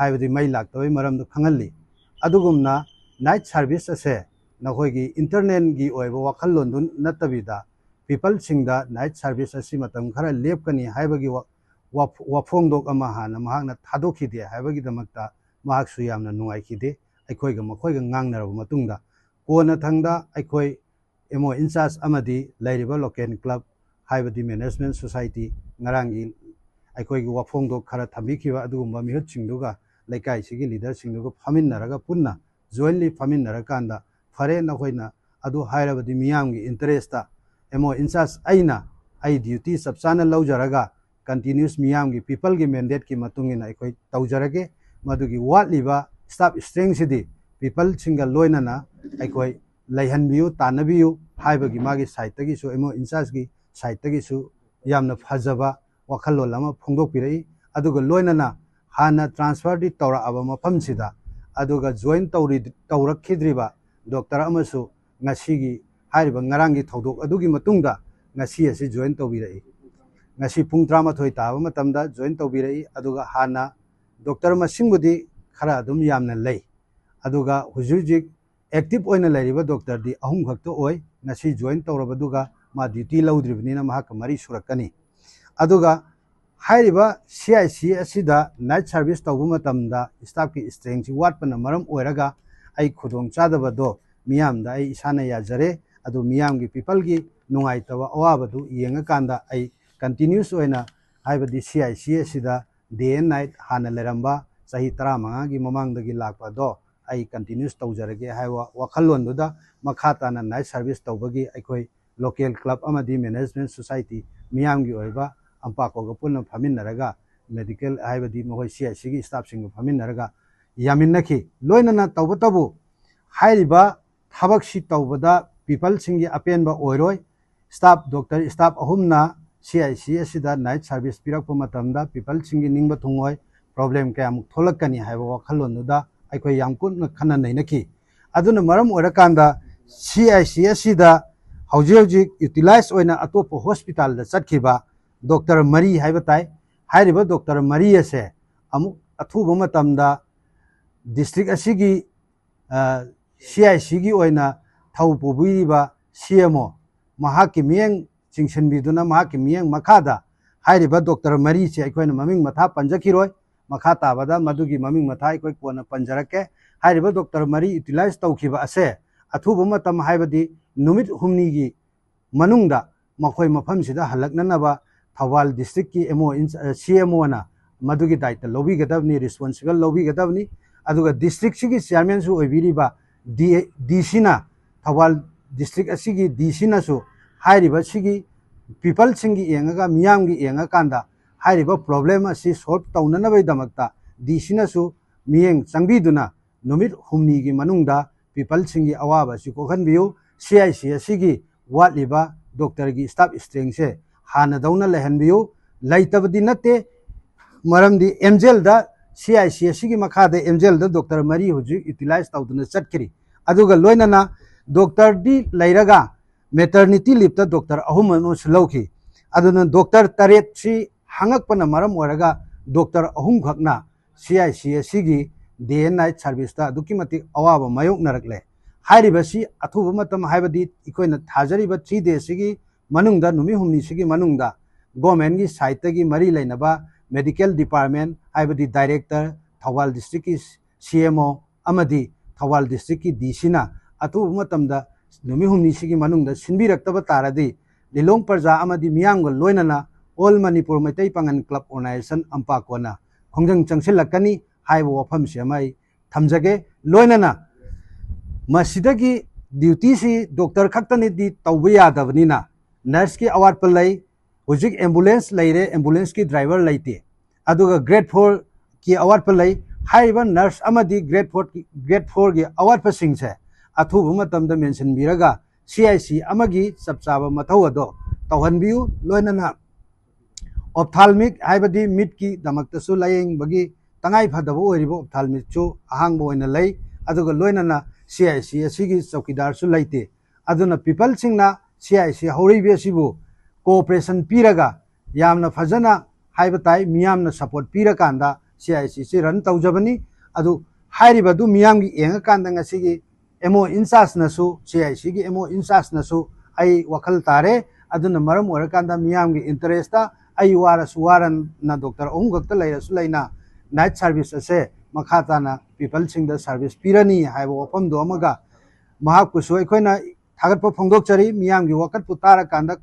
हाइबदी मई लाक्तबई मरमदु खंगल्ली अदुगुमना night service असे नखोइगी internet गी ओइबो वखल्लोंदु नत्तबिदा people सिंगदा night service असि मतम खरा लेपकनी हाइबगी वाफोंदोक अमा हाना महाकना थादोखिदे हाइबगी दमकता महाकसु यामना नुंगाइखिदे अखोइगा मखोइगा ngangnaraba matungda कोना थंगदा अखोइ एमओ इंचार्ज अमदी लैरिबा लोकल क्लब हाइबदी मैनेजमेंट सोसाइटी ngaranggi अखोइगी वाफोंदोक खरा थंबिखिबा अदुगुम्बा मिहुत सिंगदुगा लेकाइ सिगी लीडर सिंगदुगा फमिन्नरगा पुन्ना jointly फमिन्नरकांदा फरे नखोइना अदु हाइरबदी मियामगी इंटरेस्टा एमओ इंचार्ज आइना आई ड्यूटी सबसाना लौजरगा कंटिन्यूस मियामगी पीपल की मैंडेट की मतुंगिना अखोइ तौजरगे मदुगी वाटलिबा स्टाफ स्ट्रेंथ सिदी पीपल सिंगा लोइनना अखोइ लैहनबियु तानबियु हाइबगी मागी साइड तगिसु एमओ इंचार्ज की साइड तगिसु यामना फजबा वखल्लोल अमा फोंदोकपिरई अदुगा लोइनना हाना ट्रांसफर दि तौराबा मफमसिदा अदुगा जॉइन तौरखिद्रिबा डॉक्टर अमसु ngasiगी हाइरिबा ngaranggi थौदोक अदुगी मतुंगदा ngasi asi join तौबिरई ngasi पुंग 13 ताबा मतमदा join तौबिरई अदुगा हाना डॉक्टर मसिंगबुदी खरा अदुम यामना लै अदुगा हुजुजिक एक्टिव ओइना लैरिबा डॉक्टर दी अहुम खक्तो ओइ ngasi join तौरबदुगा मा ड्यूटी लौद्रिबनिना महाक मरी सुरकनी अदुगा हाइरिबा CIC असिदा नाइट सर्विस तौबु मतमदा स्टाफ की स्ट्रेंथ सि वाटपना मरम ओइरगा आई खुदोंग चादबदो मियामदा आई इसाना याजरे अदु मियामगी पीपल की नुंगाइतबा अवाबदु येंगाकांदा आई कंटिन्यूस ओइना हाइबदी CIC असिदा डे एंड नाइट हाना लेरंबा सही 35 की ममांगदगी लाकपादो आई कंटिन्यूस तौजरगे हाइवा वखल्लोंदुदा मखाताना नाइट सर्विस तौबगी अखोइ लोकल क्लब अमदी मैनेजमेंट सोसाइटी मियामगी ओइबा अंपाकोगा पुन्ना फमिन्नरगा मेडिकल हाइबदी महोइ CIC की स्टाफ सिंग फमिन्नरगा यामिन्नखि लोइनना तौबतबु हाइरिबा थबकसि तौबदा पीपल सिंगी अपेनबा ओइरोय स्टाफ डॉक्टर स्टाफ अहुमना CIC असिदा नाइट सर्विस पिरकपा मतमदा पीपल सिंगी निंगबा थुंगोय प्रॉब्लम कयामुक थोलकनी हाइबा वखल्लोंदुदा अखोइ यामकुन खना नैनखि अदुना मरम ओइरकांदा CIC असिदा हौजिक यूटिलाइज ओइना अतोप हॉस्पिटल दा चटखिबा डॉक्टर मरी हाइबा ताइ हाइरिबा डॉक्टर मरी असे अमुक अथुबा मतमदा डिस्ट्रिक्ट असिगी CIC की ओइना थौ पुबुइबा CMO महाकी मियंग चिंगसनबिदुना महाकी मियंग मखादा हाइरिबा डॉक्टर मरी से अखोइना ममिंग मथा पंजखिरोय मखा ताबदा मदुगी ममिंग मथा अखोइ कोना पंजरके हाइरिबा डॉक्टर मरी यूटिलाइज तौखिबा असे अथुबा मतम हाइबदी नुमित हुमनीगी मनुंगदा मखोइ मफमसिदा हलकननबा थौबाल डिस्ट्रिक्ट की CMO ना मदुगी दायित्व लौबिगदबनी रिस्पांसिबल लौबिगदबनी अदुगा डिस्ट्रिक्ट सिगी चेयरमैन सु ओइबिरिबा DC ना थौबाल डिस्ट्रिक्ट असिगी DC ना सु हाइरिबा सिगी पीपल सिंगी येंगागा मियामगी येंगाकांदा हाइरिबा प्रॉब्लम असि सॉल्व तौननबई दमकता DC ना सु मियेंग चंगबिदुना नुमित हुमनीगी मनुंगदा पीपल सिंगी अवाबा सि कोखनबियु CIC असिगी वाटलिबा डॉक्टर की स्टाफ स्ट्रेंथ से हाना दौना लेहनबियु लैतबदी नते मरमदी MJL दा CIC असिगी मखादे MJL दा डॉक्टर मरी हुजु यूटिलाइज तौदुना चटखिरि अदुगा लोइनना डॉक्टर दी लैरगा मैटरनिटी लीव ता डॉक्टर अहुम अमसु लौखि अदुना डॉक्टर तरेत सि हांगकपना मरम ओरगा डॉक्टर अहुम खकना CIC असिगी डे एंड नाइट सर्विस ता दुकिमति अवाबा मायोकनरकले हाइरिबसि अथुबा मतम हाइबदी इकोइना थाजरिबा 3 डेज सिगी मनुंगदा नुमि हुमनी सिगी मनुंगदा गवर्नमेंट की साइड तगी मरी लेनबा मेडिकल डिपार्टमेंट हाइबदी डायरेक्टर थौबाल डिस्ट्रिक्ट की CMO अमदी थौबाल डिस्ट्रिक्ट की DC ना अथुबा मतमदा नुमि हुमनी सिगी मनुंगदा सिनबिरक्तबा तारदी लिलोंग प्रजा अमदी Meiyang लोइनना all Manipur Meitei पंगन club organisation अंपाकोना खोंजंग चंगसिलकनी हाइबो वफम सेमाई थमजगे लोइनना मसिदगी duty से डॉक्टर खक्तनी दी तौबा यादबनिना नर्स की अवार्ड पर लई हुजिक एम्बुलेंस लैरे एम्बुलेंस की ड्राइवर लैते अदुगा ग्रेड 4 की अवार्ड पर लई हाइबा नर्स अमदी ग्रेड 4 की अवार्ड पर सिंह से अथुबा मतमदा मेंशन बिरगा CIC अमगी सबचाबा मथौ अदो तौहनबियु लोइनना ऑप्थाल्मिक हाइबदी मिट की दमकतसु लायेंग बगी तंगाई फदबो ओइरिबो ऑप्थाल्मिक चो अहांगबो ओइना लई अदुगा लोइनना CIC असिगी चौकीदार सु लैते अदुना पीपल सिंगना CIC हौरिबे सिबु कोऑपरेशन पीरगा यामना फजना हाइबताई मियामना सपोर्ट पीरकांदा CIC run tawjabani adu hairibadu miyam gi enga kanda ngasi MO incharge nasu CIC gi MO incharge nasu ai wakal tare aduna maram orakanda miyam gi interest ta ai warasu waran na doctor ongakta lairasu laina night service ase makhata na people sing the service pirani haibo wafam do amaga mahak kusu aikoina thagat pa phongdok chari miyam gi wakat putara kanda